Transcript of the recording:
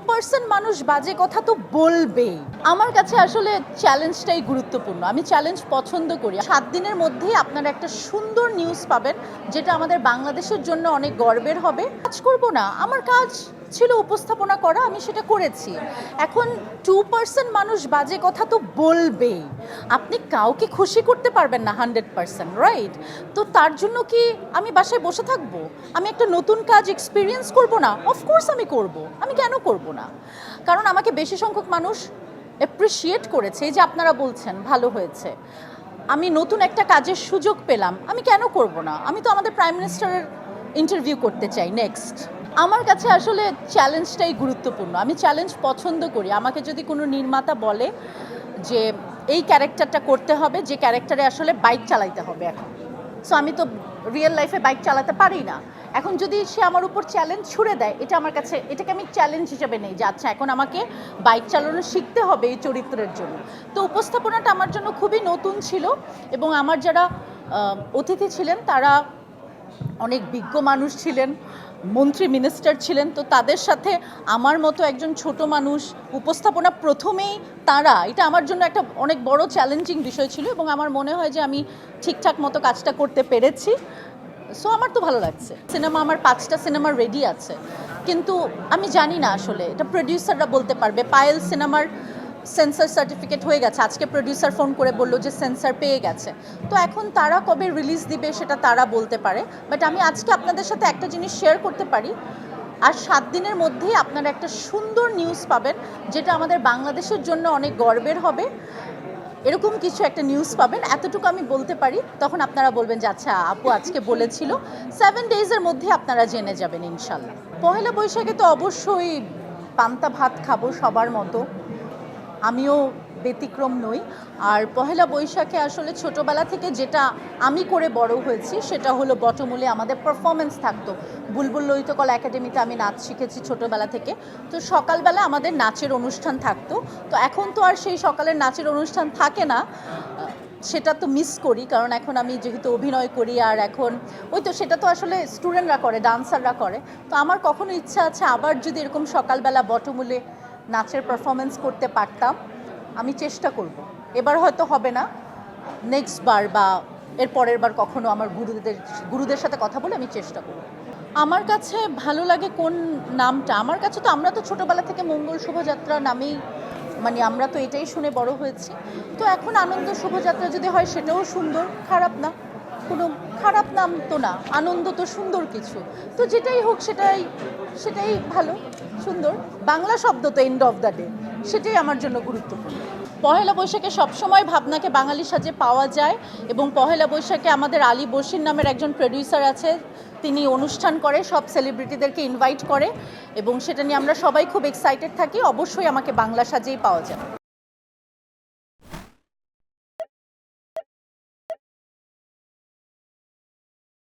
2% মানুষ বাজে কথা তো বলবেই। আমার কাছে আসলে চ্যালেঞ্জটাই গুরুত্বপূর্ণ। আমি চ্যালেঞ্জ পছন্দ করি। 7 দিনের মধ্যেই আপনারা একটা সুন্দর নিউজ পাবেন, যেটা আমাদের বাংলাদেশের জন্য অনেক গর্বের হবে। কাজ করব না, আমার কাজ ছিল উপস্থাপনা করা, আমি সেটা করেছি। এখন 2% মানুষ বাজে কথা তো বলবেই। আপনি কাউকে খুশি করতে পারবেন না 100%, রাইট? তো তার জন্য কি আমি বাসায় বসে থাকবো? আমি একটা নতুন কাজ এক্সপিরিয়েন্স করব না? অফকোর্স আমি করব। আমি কেন করব না? কারণ আমাকে বেশি সংখ্যক মানুষ অ্যাপ্রিসিয়েট করেছে, এই যে আপনারা বলছেন ভালো হয়েছে। আমি নতুন একটা কাজের সুযোগ পেলাম, আমি কেন করব না? আমি তো আমাদের প্রাইম মিনিস্টারের ইন্টারভিউ করতে চাই নেক্সট। আমার কাছে আসলে চ্যালেঞ্জটাই গুরুত্বপূর্ণ। আমি চ্যালেঞ্জ পছন্দ করি। আমাকে যদি কোনো নির্মাতা বলে যে এই ক্যারেক্টারটা করতে হবে, যে ক্যারেক্টারে আসলে বাইক চালাইতে হবে এখন, সো আমি তো রিয়েল লাইফে বাইক চালাতে পারি না। এখন যদি সে আমার উপর চ্যালেঞ্জ ছুড়ে দেয়, এটা আমার কাছে, এটাকে আমি চ্যালেঞ্জ হিসেবে নেই যে আচ্ছা এখন আমাকে বাইক চালানো শিখতে হবে এই চরিত্রের জন্য। তো উপস্থাপনাটা আমার জন্য খুবই নতুন ছিল, এবং আমার যারা অতিথি ছিলেন তারা অনেক বিজ্ঞ মানুষ ছিলেন, মন্ত্রী মিনিস্টার ছিলেন। তো তাদের সাথে আমার মতো একজন ছোট মানুষ উপস্থাপনা প্রথমেই তারা, এটা আমার জন্য একটা অনেক বড় চ্যালেঞ্জিং বিষয় ছিল, এবং আমার মনে হয় যে আমি ঠিকঠাক মতো কাজটা করতে পেরেছি। সো আমার তো ভালো লাগছে। সিনেমা, আমার 5টা সিনেমা রেডি আছে, কিন্তু আমি জানি না আসলে, এটা প্রডিউসাররা বলতে পারবে। পায়েল সিনেমার সেন্সর সার্টিফিকেট হয়ে গেছে, আজকে প্রডিউসার ফোন করে বললো যে সেন্সর পেয়ে গেছে। তো এখন তারা কবে রিলিজ দিবে সেটা তারা বলতে পারে, বাট আমি আজকে আপনাদের সাথে একটা জিনিস শেয়ার করতে পারি। আর 7 দিনের মধ্যেই আপনারা একটা সুন্দর নিউজ পাবেন, যেটা আমাদের বাংলাদেশের জন্য অনেক গর্বের হবে। এরকম কিছু একটা নিউজ পাবেন, এতটুকু আমি বলতে পারি। তখন আপনারা বলবেন যে আচ্ছা আপু আজকে বলেছিল। 7 ডেজের মধ্যে আপনারা জেনে যাবেন ইনশাল্লাহ। পহেলা বৈশাখে তো অবশ্যই পান্তা ভাত খাবো সবার মতো, আমিও ব্যতিক্রম নই। আর পহেলা বৈশাখে আসলে ছোটোবেলা থেকে যেটা আমি করে বড় হয়েছি সেটা হলো বটমূলে আমাদের পারফরমেন্স থাকতো। বুলবুল ললিতকলা একাডেমিতে আমি নাচ শিখেছি ছোটোবেলা থেকে। তো সকালবেলা আমাদের নাচের অনুষ্ঠান থাকতো। তো এখন তো আর সেই সকালের নাচের অনুষ্ঠান থাকে না, সেটা তো মিস করি, কারণ এখন আমি যেহেতু অভিনয় করি, আর এখন ওই তো সেটা তো আসলে স্টুডেন্টরা করে, ডান্সাররা করে। তো আমার কখনো ইচ্ছা আছে আবার যদি এরকম সকালবেলা বটমূলে নাচের পারফরমেন্স করতে পারতাম। আমি চেষ্টা করব। এবার হয়তো হবে না, নেক্সট বার বা এর পরের বার কখনো আমার গুরুদের সাথে কথা বলে আমি চেষ্টা করব। আমার কাছে ভালো লাগে কোন নামটা? আমার কাছে তো, আমরা তো ছোটোবেলা থেকে মঙ্গল শোভাযাত্রা নামেই, মানে আমরা তো এটাই শুনে বড় হয়েছি। তো এখন আনন্দ শোভাযাত্রা যদি হয় সেটাও সুন্দর, খারাপ না, কোনো খারাপ নাম তো না, আনন্দ তো সুন্দর কিছু। তো যেটাই হোক সেটাই ভালো, সুন্দর। বাংলা শব্দ তো এন্ড অফ দ্য ডে, সেটাই আমার জন্য গুরুত্বপূর্ণ। পহেলা বৈশাখে সবসময় ভাবনাকে বাঙালি সাজে পাওয়া যায়, এবং পহেলা বৈশাখে আমাদের আলী বশির নামের একজন প্রডিউসার আছে, তিনি অনুষ্ঠান করে, সব সেলিব্রিটিদেরকে ইনভাইট করে, এবং সেটা নিয়ে আমরা সবাই খুব এক্সাইটেড থাকি। অবশ্যই আমাকে বাংলা সাজেই পাওয়া যায়।